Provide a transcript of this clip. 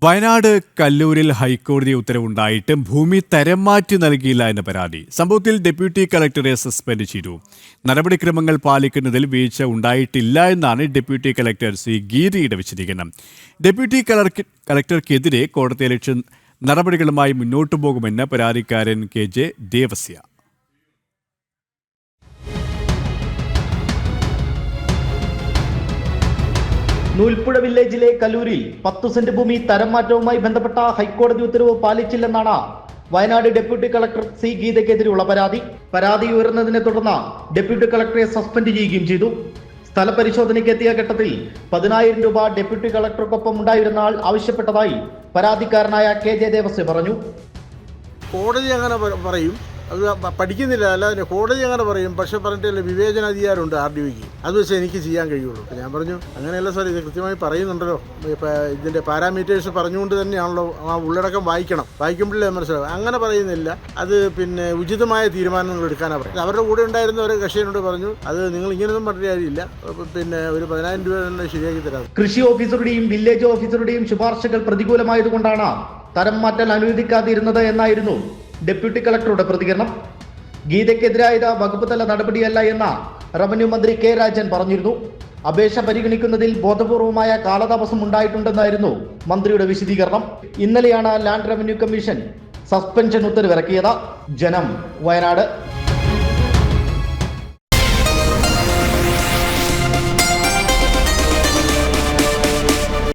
വയനാട് കല്ലൂരിൽ ഹൈക്കോടതി ഉത്തരവുണ്ടായിട്ടും ഭൂമി തരം മാറ്റി നൽകിയില്ല എന്ന പരാതി. സംഭവത്തിൽ ഡെപ്യൂട്ടി കളക്ടറെ സസ്പെൻഡ് ചെയ്തു. നടപടിക്രമങ്ങൾ പാലിക്കുന്നതിൽ വീഴ്ച ഉണ്ടായിട്ടില്ല എന്നാണ് ഡെപ്യൂട്ടി കളക്ടർ സി ഗീതയുടെ വിശദീകരണം. ഡെപ്യൂട്ടി കളക്ടർക്കെതിരെ കോടതിയലക്ഷ്യ നടപടികളുമായി മുന്നോട്ടു പോകുമെന്ന് പരാതിക്കാരൻ KJ ദേവസ്യ. നൂൽപ്പുഴ വില്ലേജിലെ കല്ലൂരിൽ 10 സെന്റ് ഭൂമി തരം മാറ്റവുമായി ബന്ധപ്പെട്ട ഹൈക്കോടതി ഉത്തരവ് പാലിച്ചില്ലെന്നാണ് വയനാട് ഡെപ്യൂട്ടി കളക്ടർ സി ഗീതയ്ക്കെതിരെയുള്ള പരാതി ഉയർന്നതിനെ തുടർന്ന് ഡെപ്യൂട്ടി കളക്ടറെ സസ്പെൻഡ് ചെയ്യുകയും ചെയ്തു. സ്ഥലപരിശോധനയ്ക്ക് എത്തിയ ഘട്ടത്തിൽ 10,000 രൂപ ഡെപ്യൂട്ടി കളക്ടർക്കൊപ്പം ഉണ്ടായിരുന്ന ആൾ ആവശ്യപ്പെട്ടതായി പരാതിക്കാരനായ KJ ദേവസ്യ പറഞ്ഞു. കോടതി അങ്ങനെ പറയും, അത് പഠിക്കുന്നില്ല, അല്ലാതെ കോടതി അങ്ങനെ പറയും. പക്ഷെ പറഞ്ഞിട്ടില്ല, വിവേചനാധികാരമുണ്ട് RDOയ്ക്ക്, അത് വെച്ച് എനിക്ക് ചെയ്യാൻ കഴിയുള്ളൂ. അപ്പോൾ ഞാൻ പറഞ്ഞു, അങ്ങനെയല്ല സാർ, ഇത് കൃത്യമായി പറയുന്നുണ്ടല്ലോ, ഇതിൻ്റെ പാരാമീറ്റേഴ്സ് പറഞ്ഞുകൊണ്ട് തന്നെയാണല്ലോ, ആ ഉള്ളടക്കം വായിക്കുമ്പോഴേ മനസ്സിലാവും. അങ്ങനെ പറയുന്നില്ല, അത് ഉചിതമായ തീരുമാനങ്ങൾ എടുക്കാനാണ് പറയുന്നത്. അവരുടെ കൂടെ ഉണ്ടായിരുന്ന ഒരു കക്ഷിയോട് പറഞ്ഞു, അത് നിങ്ങൾ ഇങ്ങനെയൊന്നും പറഞ്ഞ കാര്യമില്ല, ഒരു 10,000 രൂപ തന്നെ ശരിയാക്കി തരാം. കൃഷി ഓഫീസറുടെയും വില്ലേജ് ഓഫീസറുടെയും ശുപാർശകൾ പ്രതികൂലമായതുകൊണ്ടാണ് തരം മാറ്റൽ അനുവദിക്കാതിരുന്നത് എന്നായിരുന്നു ഡെപ്യൂട്ടി കളക്ടറുടെ പ്രതികരണം. ഗീതയ്ക്കെതിരായത് വകുപ്പ് തല നടപടിയല്ല എന്ന റവന്യൂ മന്ത്രി K രാജൻ പറഞ്ഞിരുന്നു. അപേക്ഷ പരിഗണിക്കുന്നതിൽ ബോധപൂർവമായ കാലതാമസം ഉണ്ടായിട്ടുണ്ടെന്നായിരുന്നു മന്ത്രിയുടെ വിശദീകരണം. ഇന്നലെയാണ് ലാൻഡ് റവന്യൂ കമ്മീഷൻ സസ്പെൻഷൻ ഉത്തരവിറക്കിയത്. ജനം, വയനാട്.